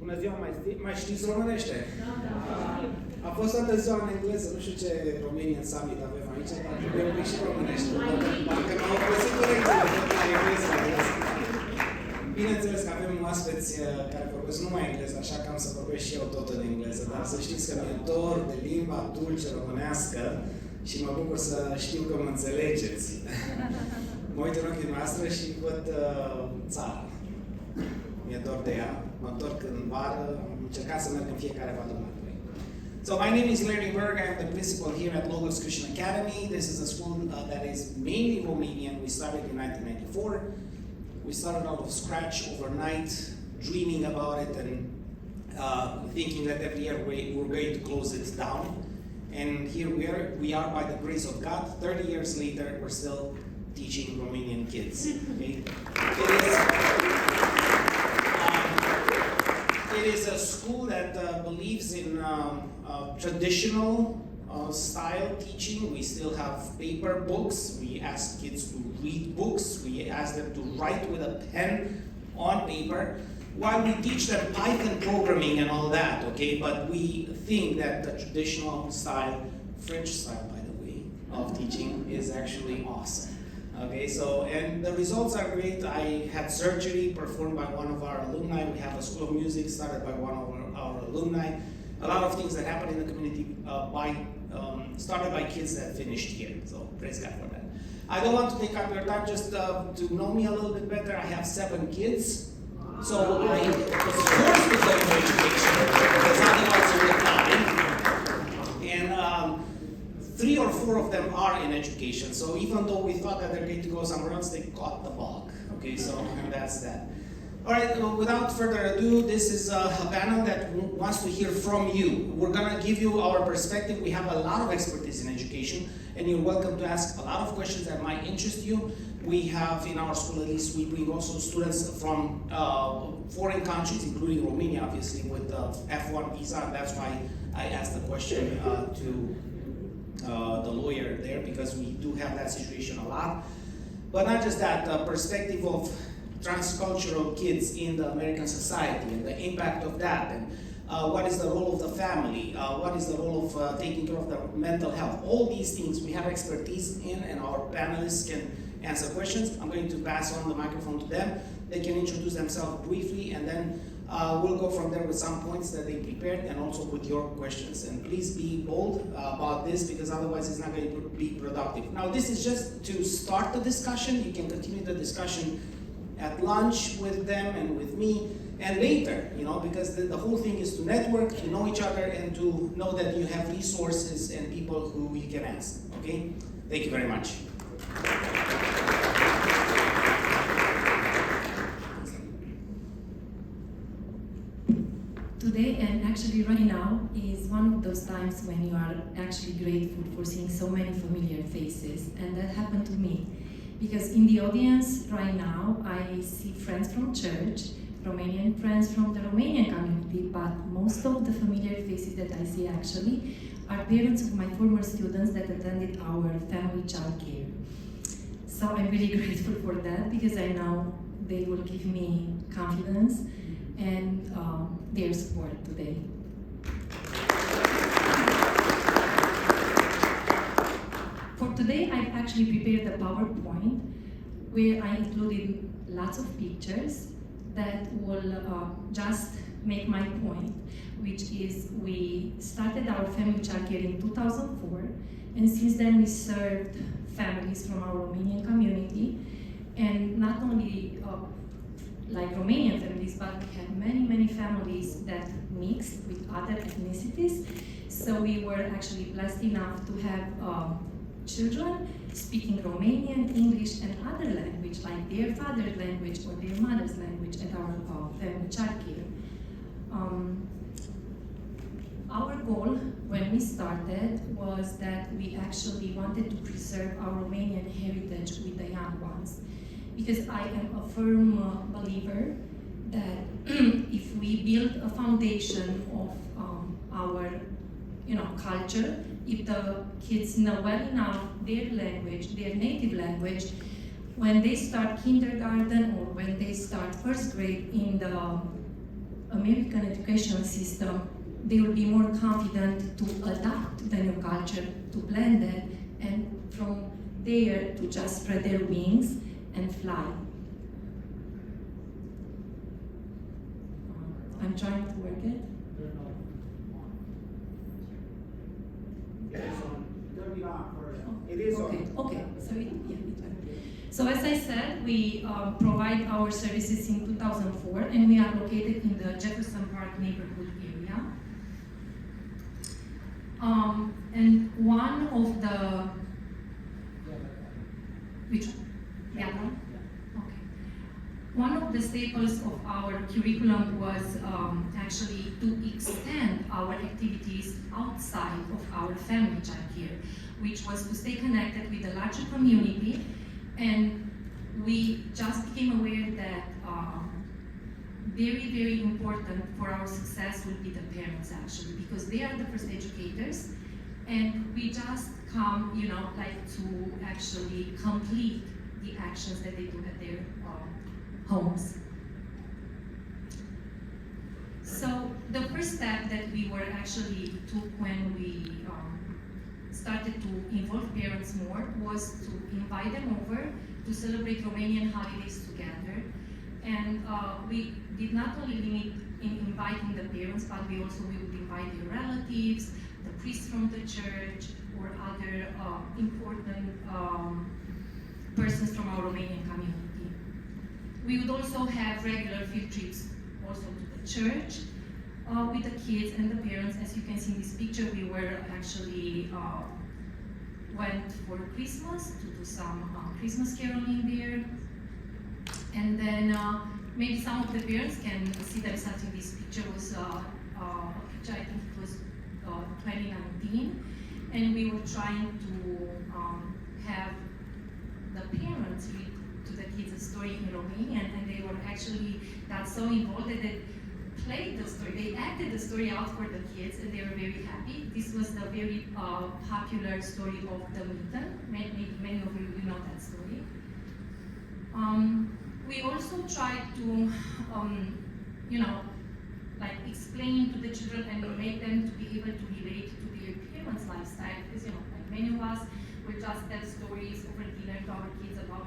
Bună ziua, mai știți românește? Da. A fost toată ziua în engleză, nu știu ce Romanian Summit avem aici, dar trebuie un pic și românește. Parcă m-au găsit corecție de engleză. Bineînțeles că avem oaspeți care vorbesc numai engleză, așa că am să vorbesc și eu tot în engleză, dar să știți că mi-e dor de limba dulce românească și mă bucur să știu că mă înțelegeți. Mă uit în ochii noastre și văd țara. Mi-e dor de ea, mă întorc în vară, am încercat să merg în fiecare vară la noi. So my name is Larry Berg, I'm the principal here at Logos Christian Academy. This is a school that is mainly Romanian. We started in 1994. We started out of scratch overnight, dreaming about it and thinking that every year we're going to close it down. And here we are by the grace of God. 30 years later, we're still teaching Romanian kids. Okay? It is a school that believes in traditional style teaching. We still have paper books. We ask kids to read books. We ask them to write with a pen on paper while we teach them Python programming and all that, okay? But we think that the traditional style, French style by the way, of teaching is actually awesome. Okay, so, and the results are great. I had surgery performed by one of our alumni. We have a school of music started by one of our alumni. A lot of things that happen in the community started by kids that finished here. So, praise God for that. I don't want to take up your time, just to know me a little bit better. I have 7 kids. So, I was forced to go to education because otherwise you would die. And 3 or 4 of them are in education. So even though we thought that they're going to go somewhere else, they got the bug. Okay, so that's that. All right, without further ado, this is a panel that wants to hear from you. We're going to give you our perspective. We have a lot of expertise in education, and you're welcome to ask a lot of questions that might interest you. We have in our school, at least, we bring also students from foreign countries, including Romania, obviously, with the F1 visa. And that's why I asked the question to the lawyer there, because we do have that situation a lot. But not just that, the perspective of transcultural kids in the American society and the impact of that, and what is the role of the family, what is the role of taking care of the mental health. All these things we have expertise in, and our panelists can answer questions. I'm going to pass on the microphone to them. They can introduce themselves briefly, and then we'll go from there with some points that they prepared and also with your questions. And please be bold about this, because otherwise it's not going to be productive. Now, this is just to start the discussion. You can continue the discussion at lunch with them and with me and later, because the whole thing is to network, to know each other, and to know that you have resources and people who you can ask. Okay? Thank you very much. Today, and actually right now, is one of those times when you are actually grateful for seeing so many familiar faces, and that happened to me. Because in the audience right now, I see friends from church, Romanian friends from the Romanian community, but most of the familiar faces that I see actually are parents of my former students that attended our family childcare. So I'm really grateful for that, because I know they will give me confidence and their support today. For today, I've actually prepared a PowerPoint where I included lots of pictures that will just make my point, which is we started our family childcare in 2004, and since then we served families from our Romanian community, and not only like Romanian families, but we had many families that mixed with other ethnicities. So we were actually blessed enough to have children speaking Romanian, English, and other language, like their father's language or their mother's language at our family childcare. Our goal when we started was that we actually wanted to preserve our Romanian heritage with the young ones. Because I am a firm believer that if we build a foundation of our culture, if the kids know well enough their language, their native language, when they start kindergarten or when they start first grade in the American educational system, they will be more confident to adapt the new culture, to blend it, and from there to just spread their wings and fly. I'm trying to work it. It is okay. Okay. So it went. So as I said, we provide our services in 2004, and we are located in the Jefferson Park neighborhood area. And one of the which yeah. Okay. One of the staples of our curriculum was actually to extend our activities outside of our family childcare, which was to stay connected with the larger community. And we just became aware that very, very important for our success will be the parents actually, because they are the first educators, and we just come, like to actually complete the actions that they do at their homes. So the first step that we were actually took when we started to involve parents more was to invite them over to celebrate Romanian holidays together. And we did not only limit in inviting the parents, but we would invite their relatives, the priests from the church, or other important persons from our Romanian community. We would also have regular field trips also to the church with the kids and the parents. As you can see in this picture, we were actually went for Christmas to do some Christmas caroling there. And then maybe some of the parents can see themselves in this picture. Was a picture, I think it was 2019, and we were trying to have the parents read to the kids a story in Romanian, and they were actually got so involved that they played the story. They acted the story out for the kids, and they were very happy. This was the very popular story of the Mitten. Many of you know that story. We also tried to, like explain to the children and make them to be able to relate to their parents' lifestyle. Because like many of us will just tell stories over dinner to our kids about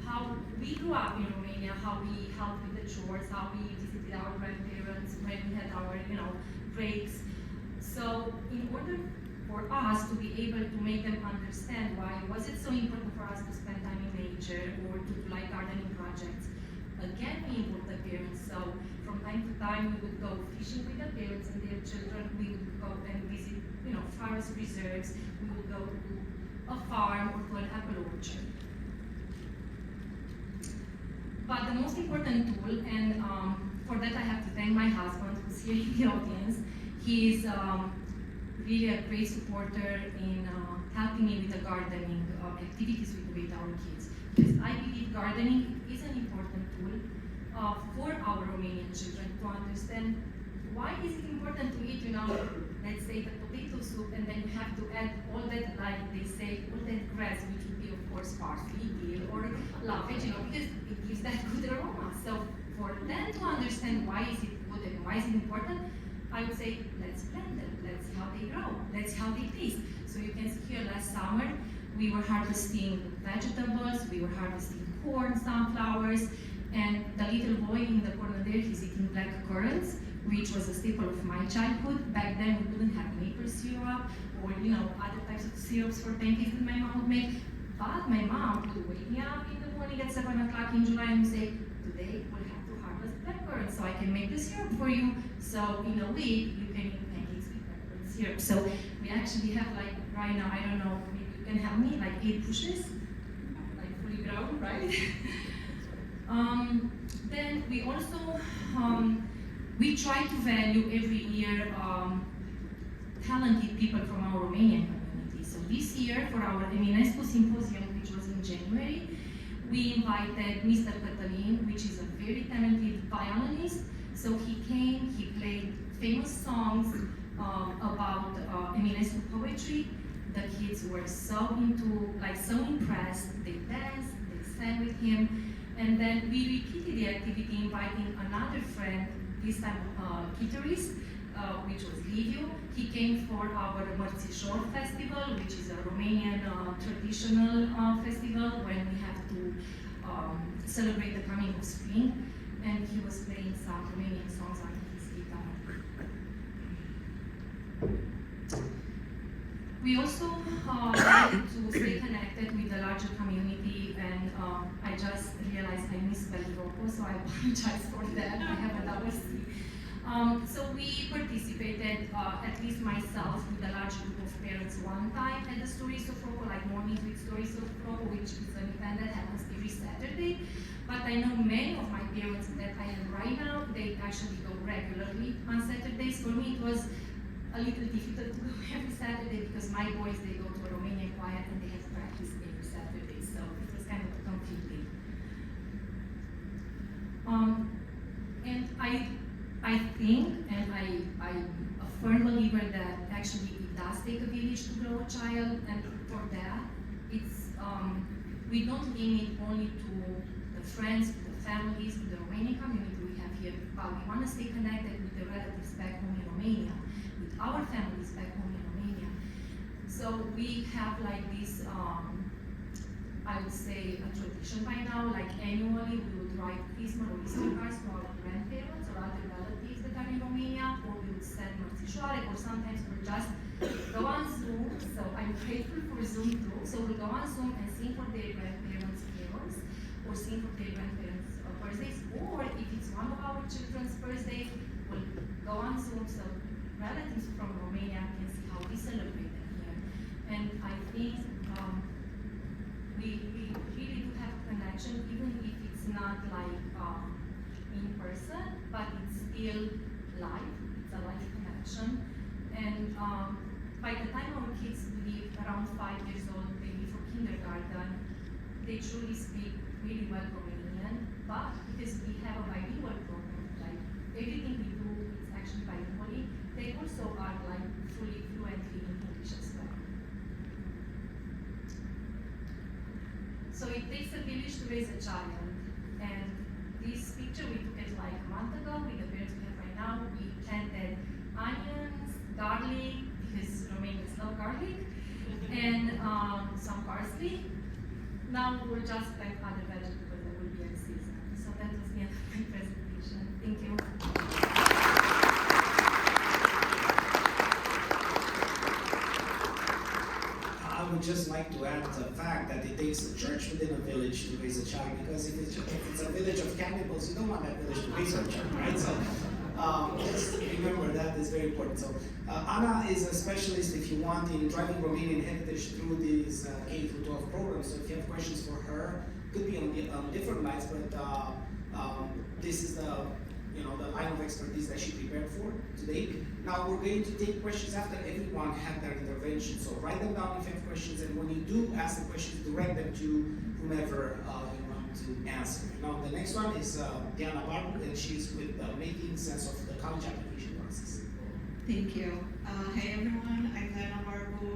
how we grew up in Romania, how we helped with the chores, how we visited our grandparents when we had our, breaks. So in order for us to be able to make them understand why was it so important for us to spend time in nature or to do like gardening projects, again we involved the parents. So from time to time we would go fishing with the parents and their children. We would go and visit, forest reserves. We would go to a farm or to an apple orchard. But the most important tool, and for that I have to thank my husband who's here in the audience. He is really a great supporter in helping me with the gardening activities we do with our kids. Because I believe gardening is an important tool for our Romanian children to understand why is it important to eat, let's say the potato soup, and then you have to add all that, like they say, all that grass, which would be of course parsley, dill, or lavage, because it gives that good aroma. So for them to understand why is it good and why is it important, I would say, let's plant them, let's see how they grow, let's see how they taste. So you can see here last summer, we were harvesting vegetables, we were harvesting corn, sunflowers, and the little boy in the corner there, he's eating black currants, which was a staple of my childhood. Back then we didn't have maple syrup or other types of syrups for pancakes that my mom would make. But my mom would wake me up in the morning at 7 o'clock in July and say, today we'll have to harvest blackcurrants so I can make the syrup for you. So in a week you can eat pancakes with blackcurrant syrup. So we actually have like right now, I don't know, maybe you can help me, like 8 bushes, like fully grown, right? Then we also we try to value every year talented people from our Romanian community. So this year, for our Eminescu Symposium, which was in January, we invited Mr. Cătălin, which is a very talented violinist. So he came, he played famous songs about Eminescu poetry. The kids were so impressed. They danced, they sang with him. And then we repeated the activity, inviting another friend, this time guitarist, which was Liviu. He came for our Mărțișor festival, which is a Romanian traditional festival when we have to celebrate the coming of spring, and he was playing some Romanian songs on his guitar. We also wanted to stay connected with the larger community, and I just realized I missed Beltropo, so I apologize for that. I have a double C. So we participated, at least myself, with a large group of parents one time at the Stories of Ropo, like Mornings with Stories of Ropo, which is an event that happens every Saturday. But I know many of my parents that I am right now, they actually go regularly on Saturdays. For me, it was a little difficult to go every Saturday because my boys, they go to a Romanian choir and they have practice every Saturday, so it was kind of conflicting. And I think, and I'm a firm believer that actually it does take a village to grow a child, and for that, it's we don't limit only to the friends, to the families, to the Romanian community we have here, but we want to stay connected with the relatives back home in Romania, with our families back home in Romania. So we have like this, I would say, a tradition by now, like annually we would write Christmas or Easter cards to our grandparents or other relatives that are in Romania, or we would send mărțișoare, or sometimes we'll just go on Zoom. So I'm grateful for Zoom too. So we'll go on Zoom and sing for their grandparents' carols, or sing for their grandparents' birthdays, or if it's one of our children's birthdays, we'll go on Zoom so relatives from Romania can see how we celebrate them here. And I think we really do have a connection, even if it's not like in person, but it's still live. It's a live connection. And by the time our kids leave around 5 years old, they leave for kindergarten, they truly speak really well Romanian, but because we have a bilingual program, like everything we do is actually bilingually, they also are like fully fluently in English as well. So it takes a village to raise a child, and this picture we took it like a month ago with the parents we have right now. We planted onions, garlic, because Romanians love garlic, and some parsley. Now we'll just plant other vegetables that will be in season. So that was the end of my presentation. Thank you. I would just like to add the fact that it takes a church within a village to raise a child, because if it's a village of cannibals, you don't want that village to raise a child, right? So just remember that is very important. So Anna is a specialist, if you want, in driving Romanian heritage through these K-12 programs. So if you have questions for her, could be on different lines, but this is the line of expertise that she prepared for today. Now we're going to take questions after everyone had their intervention. So write them down if you have questions, and when you do ask the questions, direct them to whomever you want to answer. Now the next one is Diana Barbu, and she's with Making Sense of the College Application Process. Thank you. Hey everyone, I'm Diana Barbu.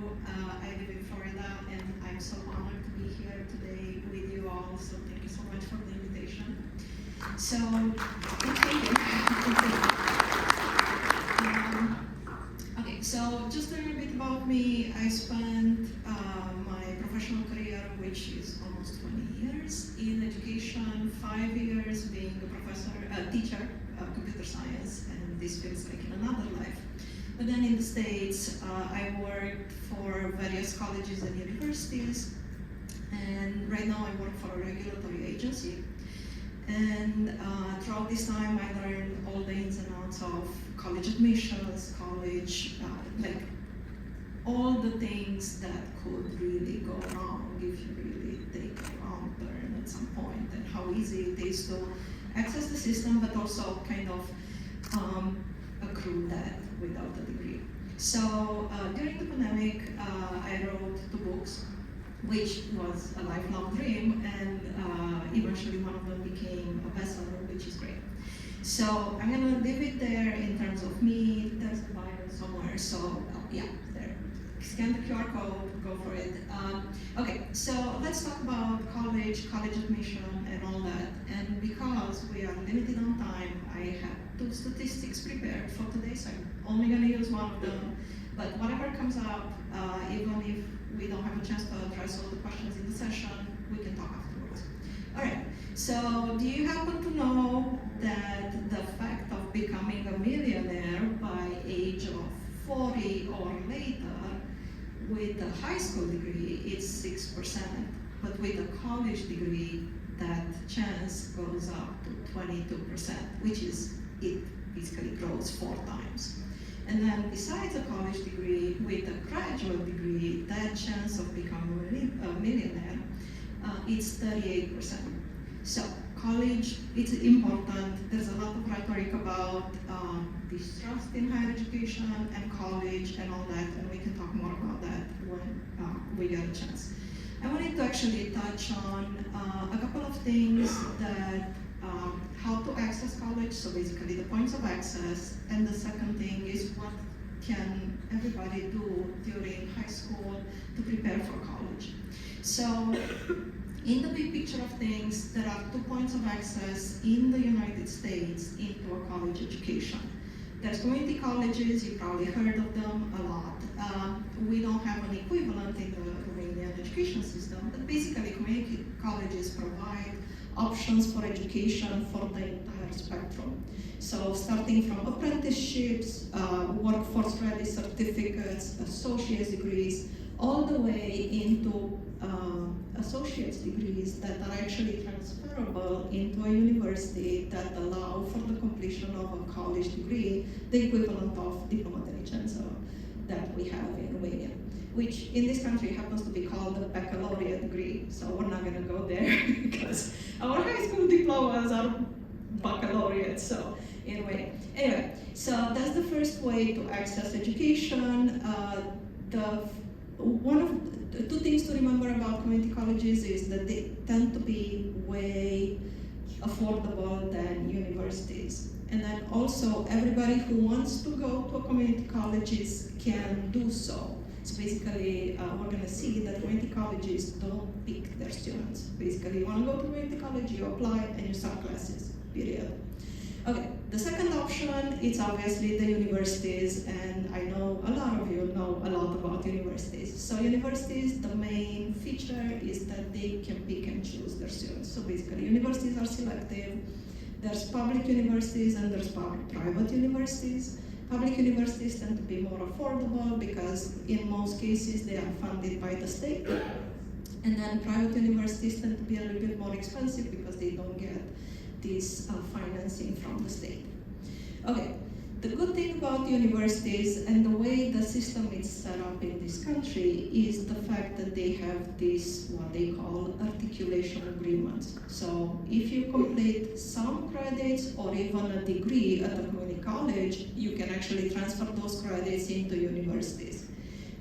I live in Florida, and I'm so honored to be here today with you all. So thank you so much for the invitation. So, thank you. Okay, so just a little bit about me. I spent my professional career, which is almost 20 years, in education, 5 years being a professor, teacher, computer science, and this feels like in another life. But then in the States, I worked for various colleges and universities, and right now I work for a regulatory agency. And throughout this time, I learned all the ins and outs of college admissions, college, like all the things that could really go wrong if you really take a wrong turn at some point, and how easy it is to access the system, but also kind of accrue that without a degree. So during the pandemic, I wrote 2 books, which was a lifelong dream, and eventually one of them became a bestseller, which is great. So I'm gonna leave it there in terms of me. There's the Bible somewhere, so yeah, there. scan the QR code, go for it. Okay, so let's talk about college admission and all that. And because we are limited on time, I have 2 statistics prepared for today, so I'm only gonna use one of them. But whatever comes up, even if we don't have a chance to address all the questions in the session, we can talk afterwards. All right, so do you happen to know that the fact of becoming a millionaire by age of 40 or later with a high school degree, it's 6%, but with a college degree, that chance goes up to 22%, which is, it basically grows 4 times. And then besides a college degree, with a graduate degree, that chance of becoming a millionaire, it's 38%. So college, it's important. There's a lot of rhetoric about distrust in higher education and college and all that, and we can talk more about that when we get a chance. I wanted to actually touch on a couple of things that how to access college, so basically the points of access, and the second thing is what can everybody do during high school to prepare for college. So in the big picture of things, there are 2 points of access in the United States into a college education. There's community colleges, you probably heard of them a lot. We don't have an equivalent in the Romanian education system, but basically community colleges provide options for education for the entire spectrum. So starting from apprenticeships, workforce ready certificates, associate's degrees, all the way into associate's degrees that are actually transferable into a university that allow for the completion of a college degree, the equivalent of diploma de licență that we have in Romania, which in this country happens to be called the baccalaureate degree. So we're not gonna go there because our high school diplomas are baccalaureate, so anyway, so that's the first way to access education. One of the 2 things to remember about community colleges is that they tend to be way affordable than universities. And then also everybody who wants to go to a community colleges can do so. So basically, we're gonna see that community colleges don't pick their students. Basically, you wanna go to community college, you apply and you start classes, period. Okay, the second option, it's obviously the universities, and I know a lot of you know a lot about universities. So universities, the main feature is that they can pick and choose their students. So basically, universities are selective. There's public universities and there's private universities. Public universities tend to be more affordable because in most cases they are funded by the state. And then private universities tend to be a little bit more expensive because they don't get this financing from the state. Okay, the good thing about universities and the way the system is set up in this country is the fact that they have this, what they call articulation agreements. So if you complete some credits or even a degree at a community college, you can actually transfer those credits into universities.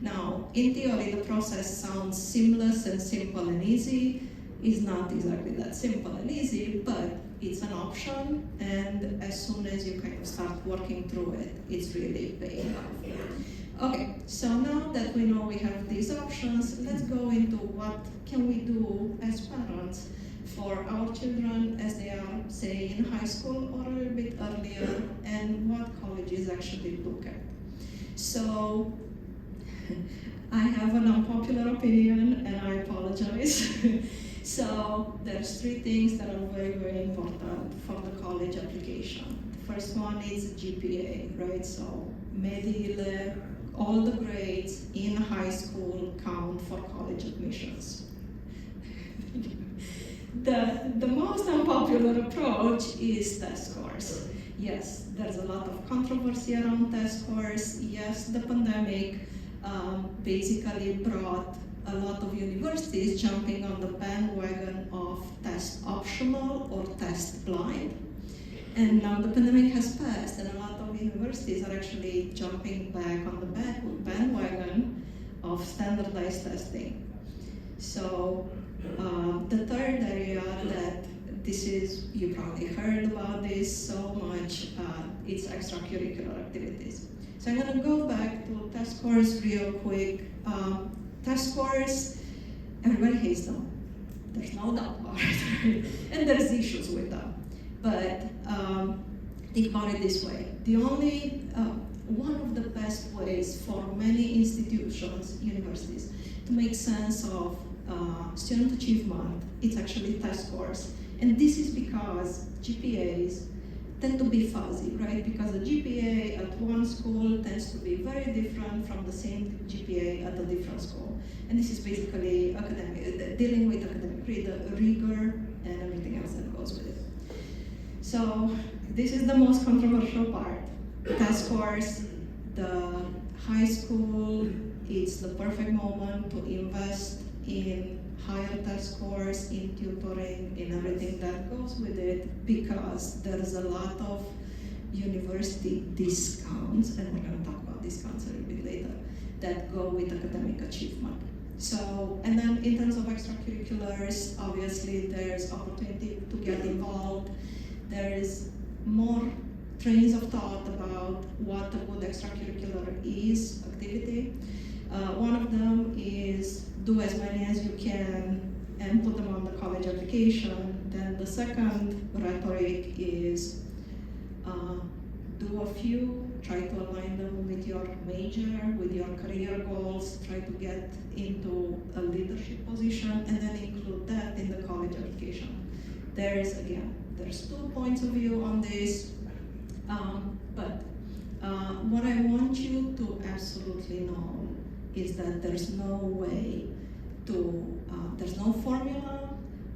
Now, in theory, the process sounds seamless and simple and easy. It's not exactly that simple and easy, but it's an option, and as soon as you kind of start working through it, it's really paying off. Okay, so now that we know we have these options, let's go into what can we do as parents for our children as they are, say, in high school or a little bit earlier, and what colleges actually look at. So, I have an unpopular opinion, and I apologize. So there's 3 things that are very, very important for the college application. The first one is GPA, right? So Medile, all the grades in high school count for college admissions. The most unpopular approach is test scores. Yes, there's a lot of controversy around test scores. Yes, the pandemic basically brought a lot of universities jumping on the bandwagon of test optional or test blind. And now the pandemic has passed and a lot of universities are actually jumping back on the bandwagon of standardized testing. So the third area this is, you probably heard about this so much, it's extracurricular activities. So I'm gonna go back to test scores real quick. Test scores, everybody hates them. There's no doubt about it, and there's issues with them. But think about it this way. The only, one of the best ways for many institutions, universities, to make sense of student achievement, it's actually test scores. And this is because GPAs tend to be fuzzy, right? Because a GPA at one school tends to be very different from the same GPA at a different school. And this is basically academic, dealing with academic rigor and everything else that goes with it. So this is the most controversial part. Test scores, the high school, it's the perfect moment to invest in higher test scores, in tutoring, in everything that goes with it, because there's a lot of university discounts, and we're going to talk about discounts a little bit later, that go with academic achievement. So, and then in terms of extracurriculars, obviously there's opportunity to get involved. There is more trains of thought about what a good extracurricular is, activity. One of them is do as many as you can and put them on the college application. Then the second rhetoric is do a few, try to align them with your major, with your career goals, try to get into a leadership position, and then include that in the college application. There's two points of view on this, but what I want you to absolutely know is that there's no way to, there's no formula.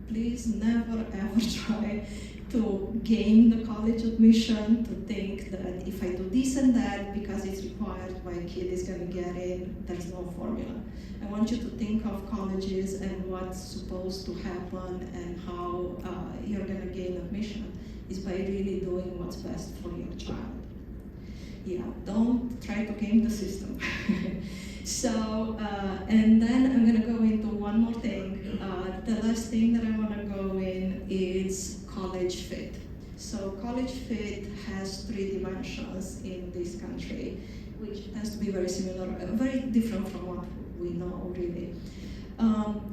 Please never ever try to game the college admission, to think that if I do this and that because it's required, my kid is going to get in. There's no formula. I want you to think of colleges and what's supposed to happen and how you're going to gain admission is by really doing what's best for your child. Yeah, don't try to game the system. So, and then I'm going to go into one more thing. The last thing that I want to go in is college fit. So college fit has 3 dimensions in this country, which tends to be very similar, very different from what we know really.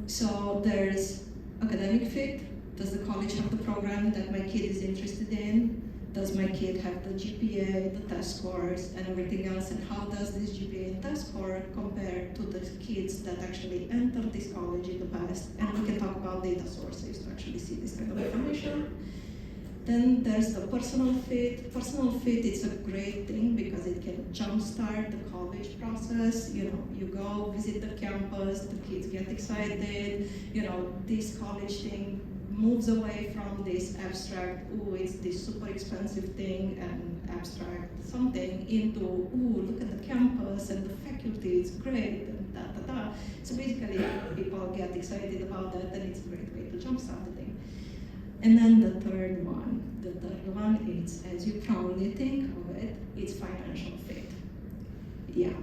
So there's academic fit. Does the college have the program that my kid is interested in? Does my kid have the GPA, the test scores, and everything else? And how does this GPA and test score compare to the kids that actually entered this college in the past? And we can talk about data sources to actually see this kind of information. Then there's the personal fit. Personal fit is a great thing because it can jumpstart the college process. You know, you go visit the campus, the kids get excited. You know, this college thing moves away from this abstract, ooh, it's this super expensive thing and abstract something, into, ooh, look at the campus and the faculty, it's great, and da da da. So basically, people get excited about that, and it's a great way to jumpstart the thing. And then the third one is, as you probably think of it, it's financial fit. Yeah.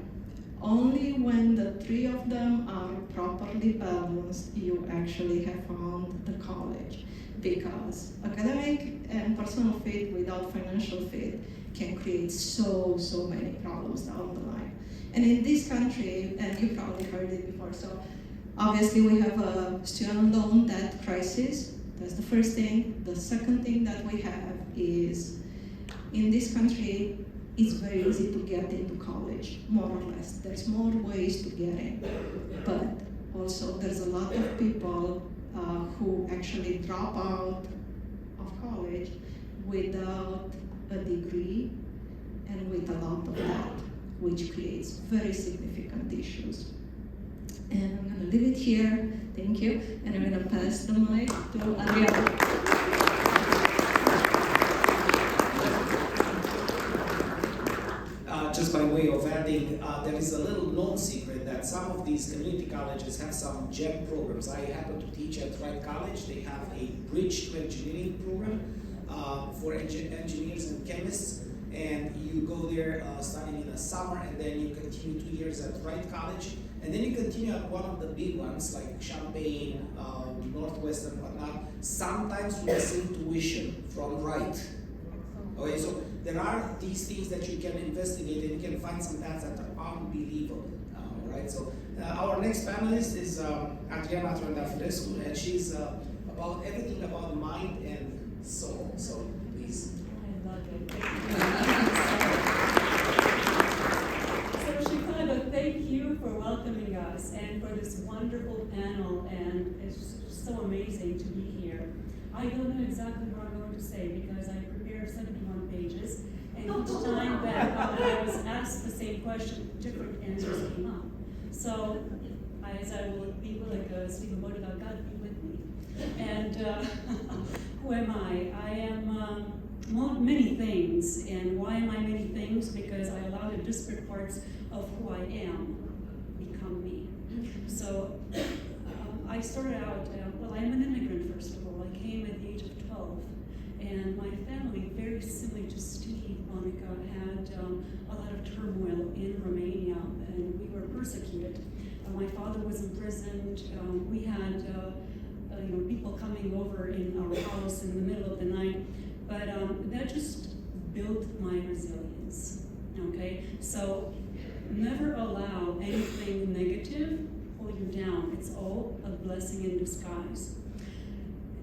Only when the 3 of them are properly balanced, you actually have found the college. Because academic and personal fit without financial fit can create so many problems down the line. And in this country, and you probably heard it before, so obviously we have a student loan debt crisis. That's the first thing. The second thing that we have is, in this country, it's very easy to get into college, more or less. There's more ways to get in. But also there's a lot of people who actually drop out of college without a degree and with a lot of debt, which creates very significant issues. And I'm going to leave it here. Thank you. And I'm going to pass the mic to Adriana. Just by way of adding, there is a little known secret that some of these community colleges have some GEM programs. I happen to teach at Wright College. They have a bridge to engineering program for engineers and chemists. And you go there studying in the summer, and then you continue 2 years at Wright College. And then you continue at one of the big ones like Champaign, Northwestern, whatnot, sometimes with the same tuition from right. Okay, so there are these things that you can investigate and you can find some paths that are unbelievable. Right? So our next panelist is Adriana Trandafilescu, and she's about everything about mind and soul. So please. I love it. So Chicago, thank you for welcoming us and for this wonderful panel, and it's so amazing to be here. I don't know exactly what I'm going to say because I prepared 71 pages, and each time that I was asked the same question, different answers came up. So, as I will be like Stephen Bodega, God be with me. And who am I? I am many things. And why am I many things? Because I allow the disparate parts of who I am become me. So, I started out, well, I'm an immigrant, first of all. I came at the age of 12. And my family, very similar to Steve, Monica, had a lot of turmoil in Romania, and we were persecuted. My father was imprisoned. We had people coming over in our house in the middle of the night, but that just built my resilience. Okay, so never allow anything negative pull you down. It's all a blessing in disguise.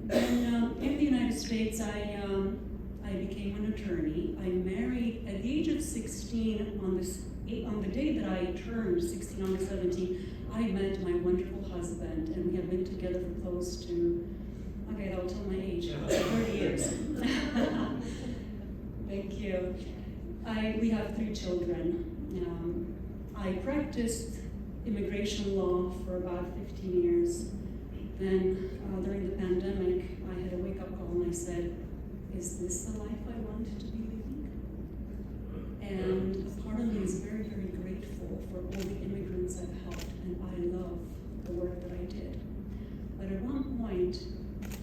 Then in the United States, I became an attorney. I married at the age of 16. On the day that I turned 16, on the 17th, I met my wonderful husband, and we have been together for close to, okay, I'll tell my age, 30 years. Thank you. We have 3 children. I practiced immigration law for about 15 years. Then during the pandemic, I had a wake-up call and I said, is this the life I wanted to be living? And a part of me is very, very grateful for all the immigrants I've helped, and I love the work that I did. But at one point,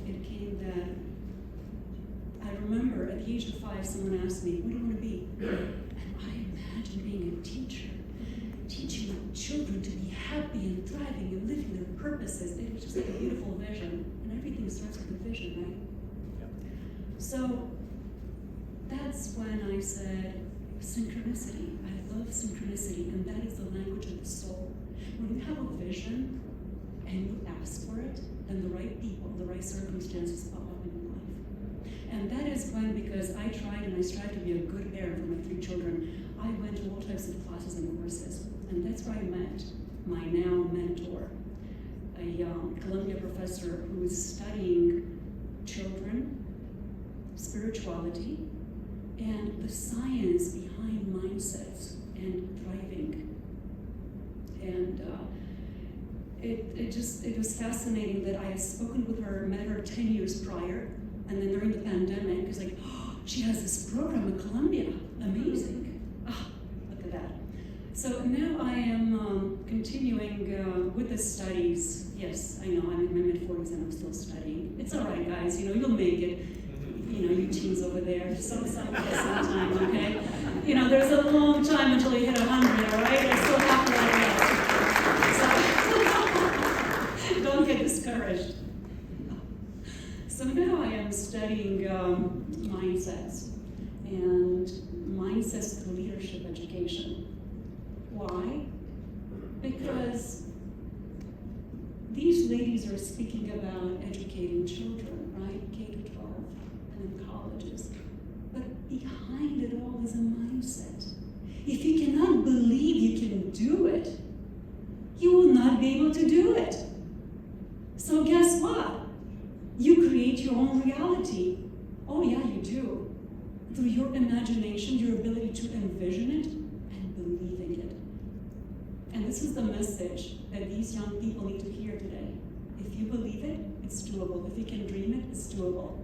it came that I remember at the age of 5, someone asked me, what do you want to be? And I imagined being a teacher, teaching children to be happy and thriving and living their purposes. It was just like a beautiful vision, and everything starts with a vision, right? Yep. So that's when I said, synchronicity. I love synchronicity, and that is the language of the soul. When you have a vision and you ask for it, then the right people, the right circumstances pop up in your life. And that is when, because I tried and I strive to be a good parent for my 3 children, I went to all types of classes and courses. And that's where I met my now mentor, a Columbia professor who was studying children, spirituality, and the science behind mindsets and thriving. And it was fascinating that I had spoken with her, met her 10 years prior, and then during the pandemic, it was like, oh, she has this program at Columbia, amazing. Ah, look at that. So now I am continuing with the studies. Yes, I know, I'm in my mid-40s and I'm still studying. It's all right, guys, you'll make it. You teens over there, some time, okay? There's a long time until you hit 100, all right? I still have to so don't get discouraged. So now I am studying mindsets and mindsets through leadership education. Why? Because these ladies are speaking about educating children, right? K to 12 and in colleges. But behind it all is a mindset. If you cannot believe you can do it, you will not be able to do it. So guess what? You create your own reality. Oh yeah, you do. Through your imagination, your ability to envision it and believing it. And this is the message that these young people need to hear today. If you believe it, it's doable. If you can dream it, it's doable.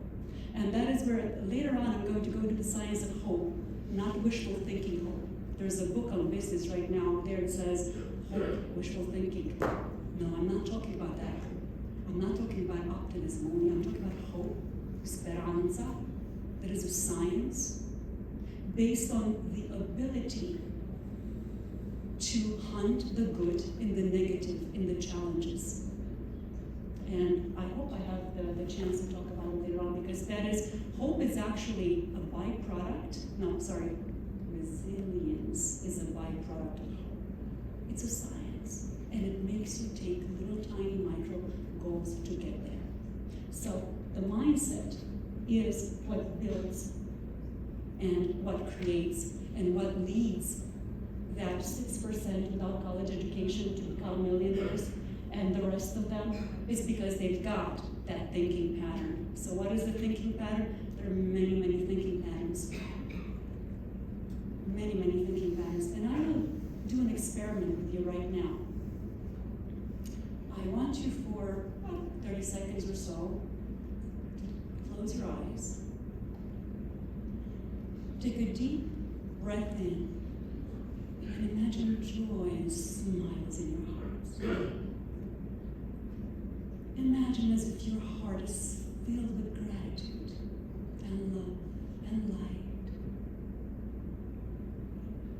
And that is where later on I'm going to go to the science of hope, not wishful thinking hope. There's a book on business right now there it says hope, wishful thinking. No, I'm not talking about that. I'm not talking about optimism only. I'm talking about hope, speranza. That is a science based on the ability to hunt the good in the negative, in the challenges. And I hope I have the chance to talk about it later on, because hope is actually a byproduct. No, sorry, resilience is a byproduct of hope. It's a science, and it makes you take little tiny micro goals to get there. So the mindset is what builds and what creates and what leads that 6% without college education to become millionaires, and the rest of them is because they've got that thinking pattern. So what is the thinking pattern? There are many, many thinking patterns. Many, many thinking patterns. And I will do an experiment with you right now. I want you for 30 seconds or so to close your eyes. Take a deep breath in and imagine joy and smiles in your heart. Imagine as if your heart is filled with gratitude and love and light.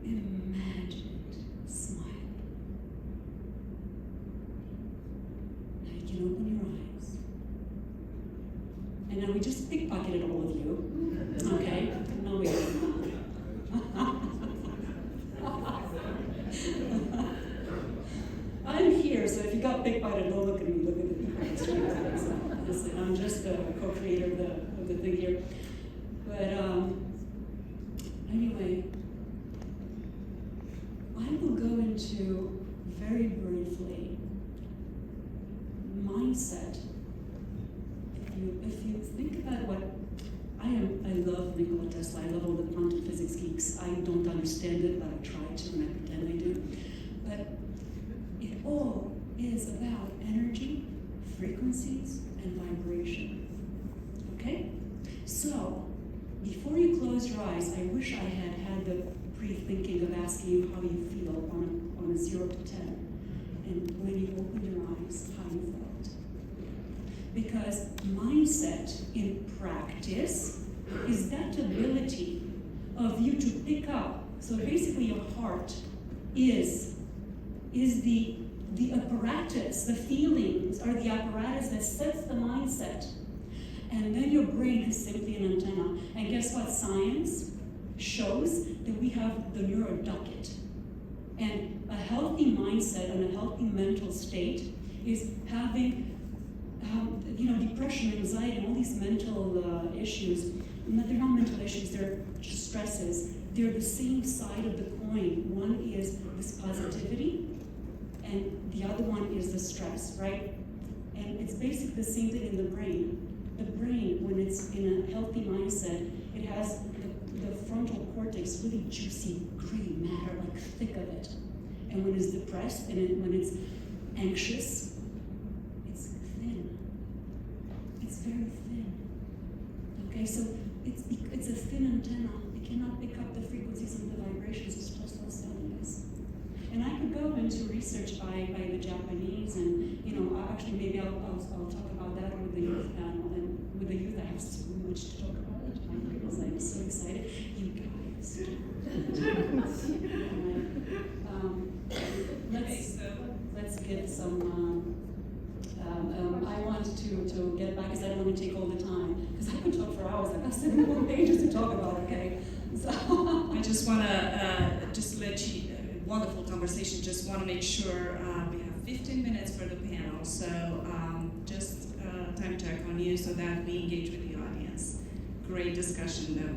Imagine it smiling. Now you can open your eyes. And now we just pickpocketed all of you. Okay? No, we didn't. I'm here, so if you got pickpocketed, don't look at me, look at the people on the street. Listen, I'm just the co-creator of the thing here. But anyway, I will go into very briefly mindset. If you think about what I love Nikola Tesla. I love all the quantum physics geeks. I don't understand it, but I try to, and I pretend I do. But it all is about energy, frequencies, and vibration. Okay? So, before you close your eyes, I wish I had the pre-thinking of asking you how you feel on a 0 to 10. And when you open your eyes, how you felt. Because mindset in practice is that ability of you to pick up. So basically your heart is the apparatus, the feelings are the apparatus that sets the mindset. And then your brain is simply an antenna. And guess what? Science shows that we have the neuroduct. And a healthy mindset and a healthy mental state is having depression, anxiety, and all these mental issues. They're not mental issues, they're just stresses. They're the same side of the coin. One is this positivity, and the other one is the stress, right? And it's basically the same thing in the brain. The brain, when it's in a healthy mindset, it has the frontal cortex, really juicy, green matter, like thick of it. And when it's depressed and when it's anxious, it's thin. It's very thin. Okay, so it's a thin antenna. It cannot pick up the frequencies and the vibrations as Tesla telling us. And I could go into research by the Japanese, and actually maybe I'll talk about that with the youth panel. And with the youth, I have so much to talk about. I'm so excited. You guys. Let's get some. I want to get back because I don't want to take all the time because I could talk for hours. I've got 7 more pages to talk about. Okay, so I just want to just let you. Wonderful conversation. Just want to make sure we have 15 minutes for the panel. So just time check on you so that we engage with the audience. Great discussion, though.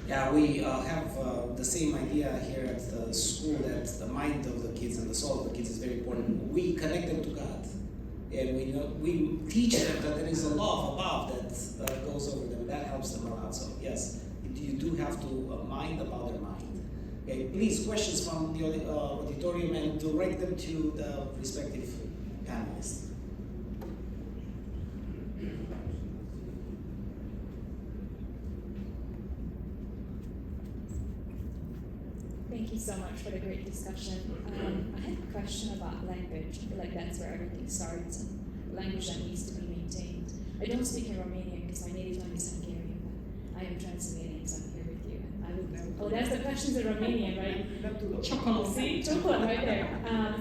Yeah, we have the same idea here at the school that the mind of the kids and the soul of the kids is very important. We connect them to God, and we teach them that there is a love above that goes over them. That helps them a lot. So yes, you do have to mind about their mind. Okay, please, questions from the auditorium and direct them to the respective panelists. Thank you so much for the great discussion. I have a question about language. I feel like that's where everything starts, and language that needs to be maintained. I don't speak in Romanian because my native tongue is Hungarian, but I am translating because I'm here with you. And I would Oh, that's the questions in Romanian, right? Chocolate. See, chocolate right there.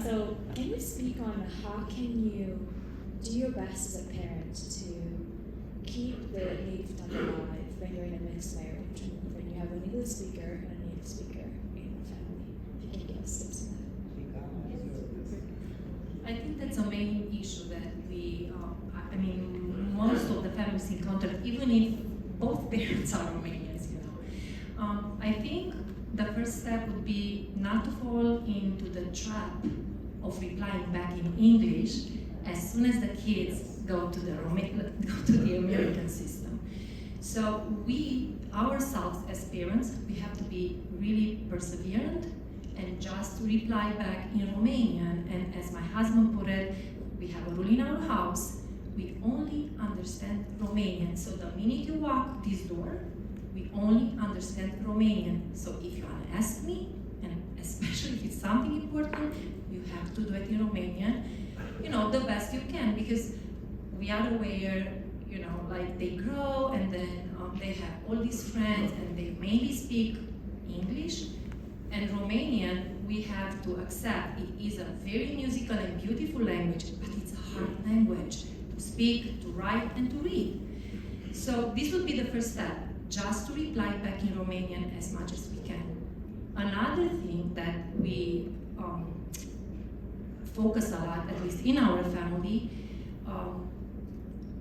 So, can you speak on how can you do your best as a parent to keep the native tongue alive when you're in a mixed marriage, and when you have an English speaker and a native speaker in the family? If you can give us tips on that. I think that's a main issue that I mean, most of the families encounter, even if both parents are Romanians, you know. I think the first step would be not to fall into the trap of replying back in English as soon as the kids go to the American system. So we ourselves as parents, we have to be really perseverant and just reply back in Romanian. And as my husband put it, we have a rule in our house, we only understand Romanian. So the minute you walk this door, we only understand Romanian. So if you want to ask me, and especially if it's something important, you have to do it in Romanian, you know, the best you can, because we are aware, you know, like they grow and then they have all these friends and they mainly speak English. And Romanian, we have to accept it is a very musical and beautiful language, but it's a hard language to speak, to write, and to read. So this would be the first step, just to reply back in Romanian as much as we can. Another thing that we focus a lot, at least in our family,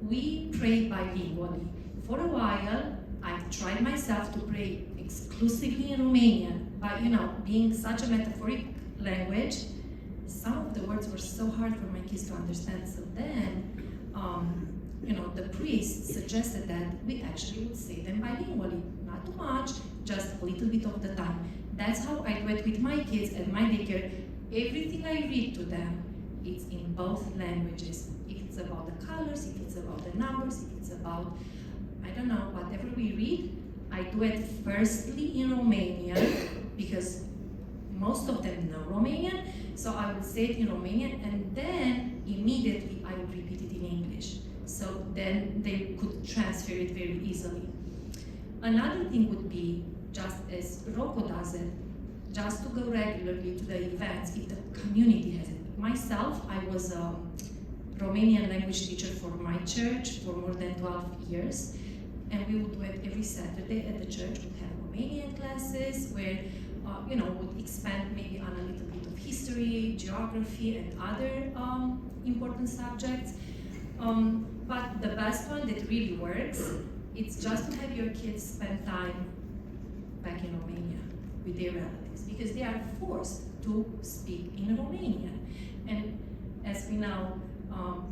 we pray bilingually. For a while, I tried myself to pray exclusively in Romanian, but you know, being such a metaphoric language, some of the words were so hard for my kids to understand. So then, you know, the priest suggested that we actually would say them bilingually, not too much, just a little bit of the time. That's how I do it with my kids at my daycare. Everything I read to them, it's in both languages. If it's about the colors, if it's about the numbers, if it's about, I don't know, whatever we read, I do it firstly in Romanian, because most of them know Romanian, so I would say it in Romanian, and then immediately I would repeat it in English. So then they could transfer it very easily. Another thing would be, just as Rocco does it, just to go regularly to the events if the community has it. Myself, I was a Romanian language teacher for my church for more than 12 years, and we would do it every Saturday at the church. We'd have Romanian classes where, you know, would expand maybe on a little bit of history, geography, and other important subjects. But the best one that really works, it's just to have your kids spend time back in Romania with their relatives, because they are forced to speak in Romanian. And as we know,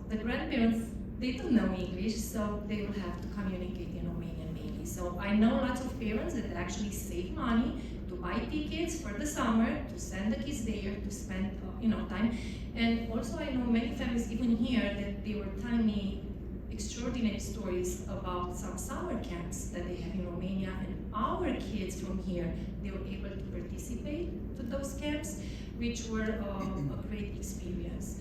the grandparents, they don't know English, so they will have to communicate in Romanian mainly. So I know lots of parents that actually save money to buy tickets for the summer, to send the kids there to spend you know, time. And also I know many families, even here, that they were telling me extraordinary stories about some summer camps that they have in Romania, and our kids from here, they were able to participate to those camps, which were a great experience.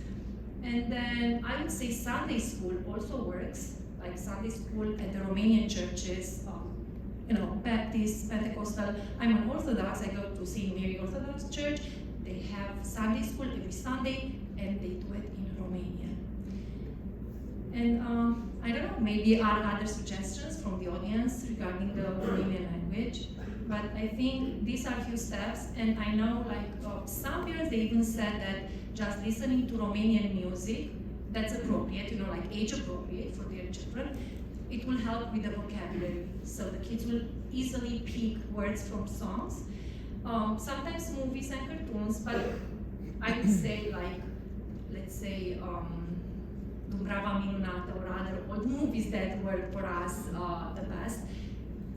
And then I would say Sunday school also works, like Sunday school at the Romanian churches, you know, Baptist, Pentecostal. I'm an Orthodox, I go to St. Mary Orthodox Church. They have Sunday school every Sunday, and they do it in Romanian. And I don't know, maybe are other suggestions from the audience regarding the Romanian language, but I think these are few steps, and I know like some parents, they even said that just listening to Romanian music, that's appropriate, you know, like age appropriate for their children, it will help with the vocabulary. So the kids will easily pick words from songs. Sometimes movies and cartoons, but I would say like, let's say, Dumbrava Minunată or other old movies that work for us the best,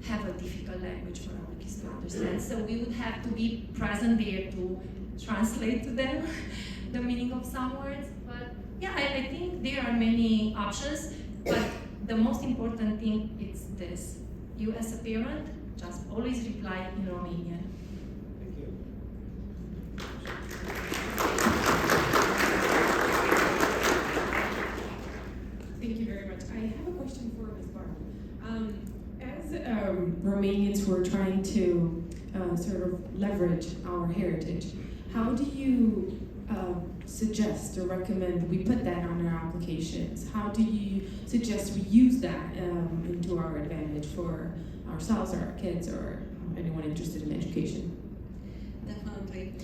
have a difficult language for our kids to understand. So we would have to be present there to translate to them the meaning of some words. But yeah, I think there are many options, but the most important thing is this. You as a parent, just always reply in Romanian. Thank you. Thank you very much. I have a question for Ms. Barr. As Romanians who are trying to sort of leverage our heritage. How do you suggest or recommend we put that on our applications? How do you suggest we use that into our advantage for ourselves or our kids or anyone interested in education? Definitely.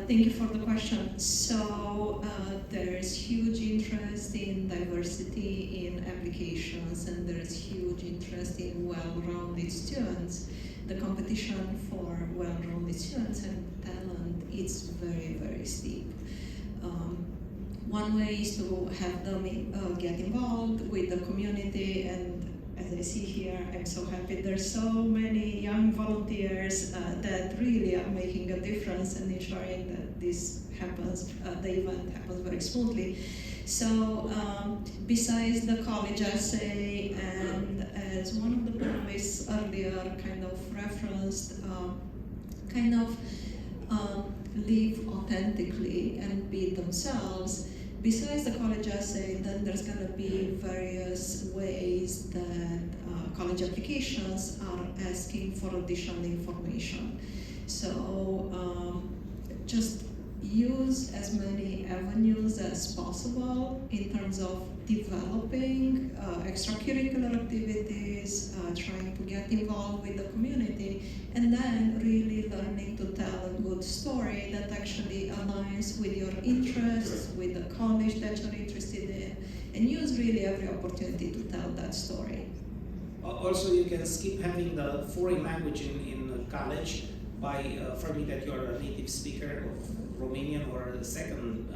Thank you for the question. So there's huge interest in diversity in applications, and there's huge interest in well-rounded students. The competition for well-rounded students and talent is very, very steep. One way is to have them get involved with the community, and as I see here, I'm so happy there's so many young volunteers that really are making a difference and ensuring that this happens, the event happens very smoothly. So besides the college essay, and as one of the panelists earlier kind of referenced, live authentically and be themselves. Besides the college essay, then there's going to be various ways that college applications are asking for additional information. So just use as many avenues as possible in terms of developing extracurricular activities, trying to get involved with the community, and then really learning to tell a good story that actually aligns with your interests, with the college that you're interested in, and use really every opportunity to tell that story. Also, you can skip having the foreign language in college by affirming that you're a native speaker of Romanian or a second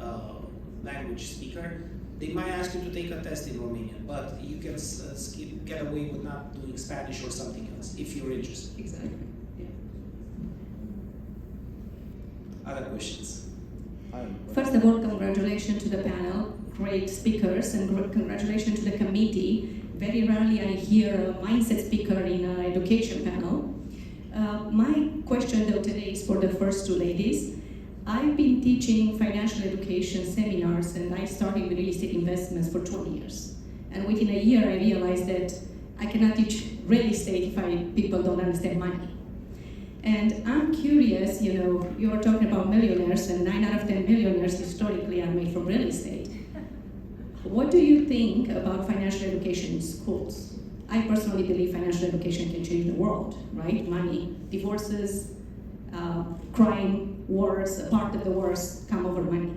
language speaker. They might ask you to take a test in Romanian, but you can get away with not doing Spanish or something else if you're interested. Exactly. Yeah. Other questions? First of all, congratulations to the panel, great speakers, and congratulations to the committee. Very rarely I hear a mindset speaker in an education panel. My question though today is for the first two ladies. I've been teaching financial education seminars, and I started with real estate investments for 20 years. And within a year I realized that I cannot teach real estate if people don't understand money. And I'm curious, you're talking about millionaires, and 9 out of 10 millionaires historically are made from real estate. What do you think about financial education in schools? I personally believe financial education can change the world, right? Money, divorces, crime, wars, a part of the wars come over money.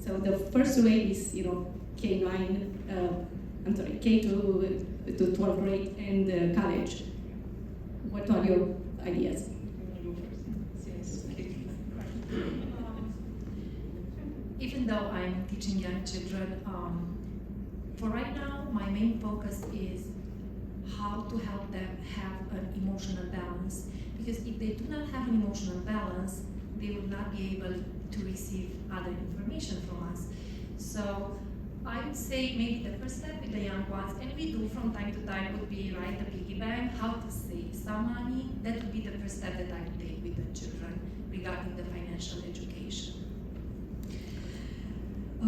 So the first way is, K to 12th grade and college. What are your ideas? Even though I'm teaching young children, for right now, my main focus is how to help them have an emotional balance. Because if they do not have an emotional balance, they will not be able to receive other information from us. So I would say maybe the first step with the young ones, and we do from time to time, would be write a piggy bank, how to save some money. That would be the first step that I would take with the children regarding the financial education.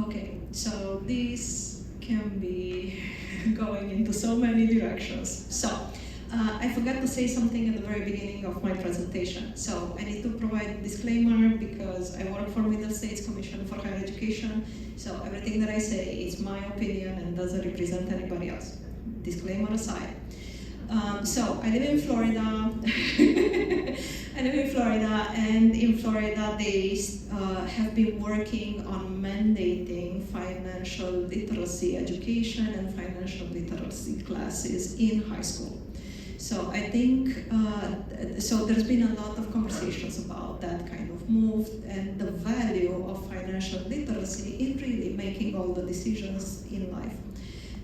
Okay, so this can be going into so many directions. So I forgot to say something at the very beginning of my presentation. So I need to provide a disclaimer because I work for Middle States Commission for Higher Education. So everything that I say is my opinion and doesn't represent anybody else. Disclaimer aside. So I live in Florida. And in Florida they have been working on mandating financial literacy education and financial literacy classes in high school. So I think, so there's been a lot of conversations about that kind of move and the value of financial literacy in really making all the decisions in life.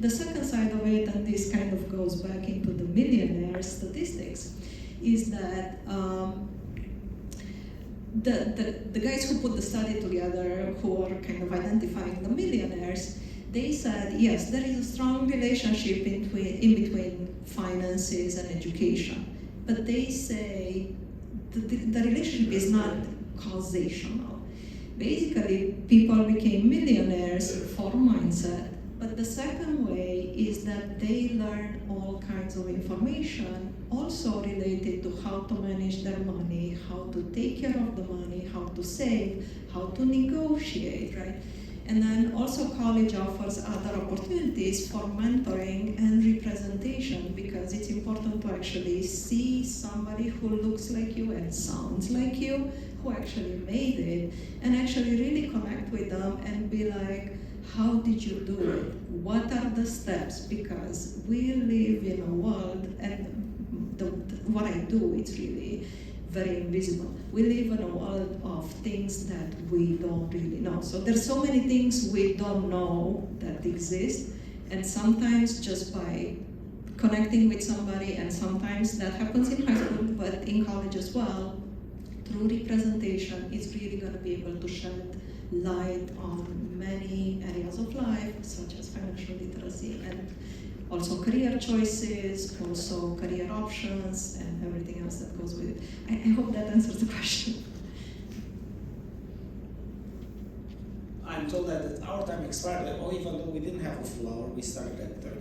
The second side of it, and this kind of goes back into the millionaire statistics, is that the guys who put the study together, who are kind of identifying the millionaires, they said, yes, there is a strong relationship in between finances and education. But they say the relationship is not causational. Basically, people became millionaires for mindset. But the second way is that they learn all kinds of information also related to how to manage their money, how to take care of the money, how to save, how to negotiate, right? And then also college offers other opportunities for mentoring and representation, because it's important to actually see somebody who looks like you and sounds like you, who actually made it, and actually really connect with them and be like, how did you do it? What are the steps? Because we live in a world, and what I do, it's really very invisible. We live in a world of things that we don't really know. So there's so many things we don't know that exist, and sometimes just by connecting with somebody, and sometimes that happens in high school, but in college as well, through representation, it's really going to be able to shed light on many areas of life, such as financial literacy, and also career choices, also career options, and everything else that goes with it. I hope that answers the question. I'm told that our time expired, even though we didn't have a full hour, we started at 30.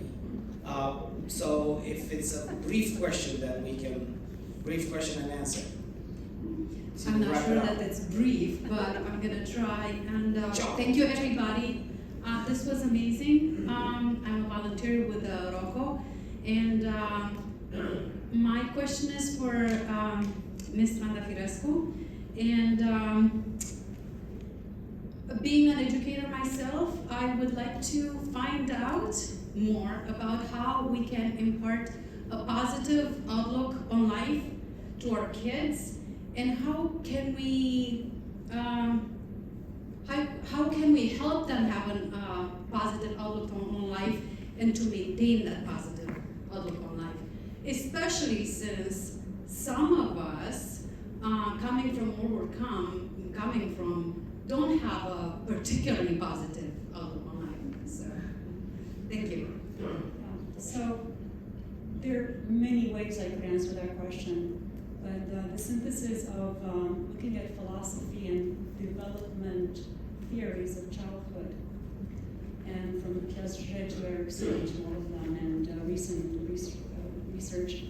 So if it's a brief question, then we can, brief question and answer. So I'm we'll not wrap sure it up. that it's brief, but I'm gonna try. And thank you, everybody. This was amazing. I'm a volunteer with Rocco, and my question is for Ms. Randa Firescu. And being an educator myself, I would like to find out more about how we can impart a positive outlook on life to our kids, and how can we help them have a positive outlook on life, and to maintain that positive outlook on life, especially since some of us coming from where we're coming from don't have a particularly positive outlook on life. So thank you. So there are many ways I could answer that question, but the synthesis of looking at philosophy and development theories of childhood, and from Piaget to Erikson to all of them, and recent research,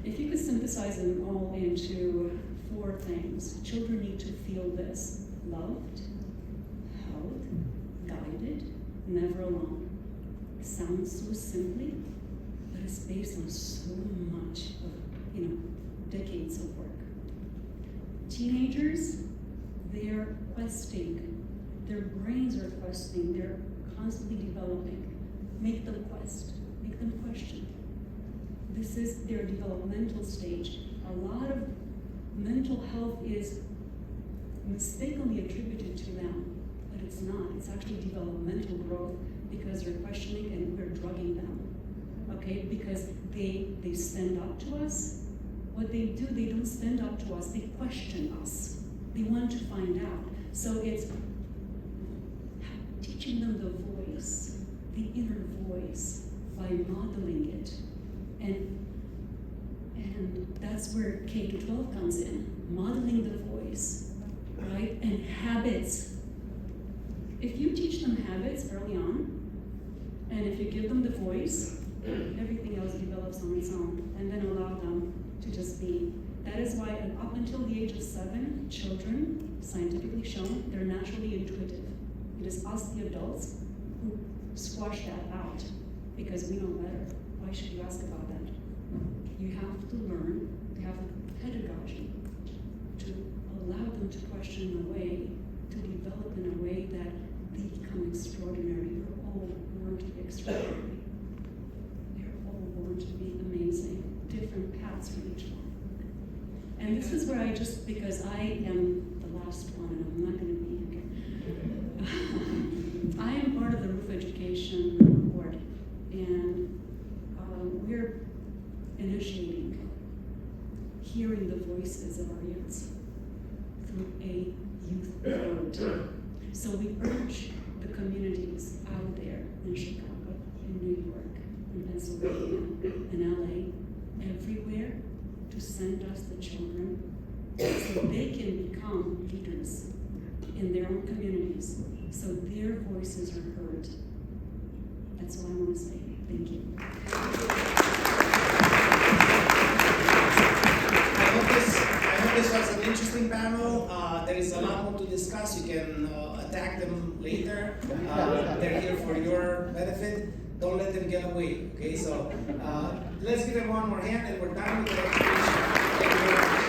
if you could synthesize them all into 4 things. Children need to feel this: loved, held, guided, never alone. It sounds so simply, but it's based on so much of, decades of work. Teenagers, they're questing. Their brains are questing. They're constantly developing. Make them quest. Make them question. This is their developmental stage. A lot of mental health is mistakenly attributed to them, but it's not. It's actually developmental growth, because they're questioning and we're drugging them, okay? Because they stand up to us. What they do, they don't stand up to us, they question us. They want to find out. So it's teaching them the voice, the inner voice, by modeling it. And that's where K-12 comes in, modeling the voice, right? And habits. If you teach them habits early on, and if you give them the voice, everything else develops on its own, and then allow them to just be. That is why up until the age of 7, children, scientifically shown, they're naturally intuitive. It is us, the adults, who squash that out, because we know better. Why should you ask about that? You have to learn, to have pedagogy, to allow them to question in a way, to develop in a way that they become extraordinary. We're all born to be extraordinary. They're all born to be amazing. Different paths for each one. And this is where I just, because I am the last one and I'm not going to be here. I am part of the Roof Education Board, and we're initiating hearing the voices of our youths through a youth vote. So we urge the communities out there in Chicago, in New York, in Pennsylvania, in LA, everywhere, to send us the children so they can become leaders in their own communities, so their voices are heard. That's all I want to say. Thank you. panel. There is a lot more to discuss. You can attack them later. They're here for your benefit. Don't let them get away. Okay, so let's give them one more hand, and we're done with the presentation. Thank you very much.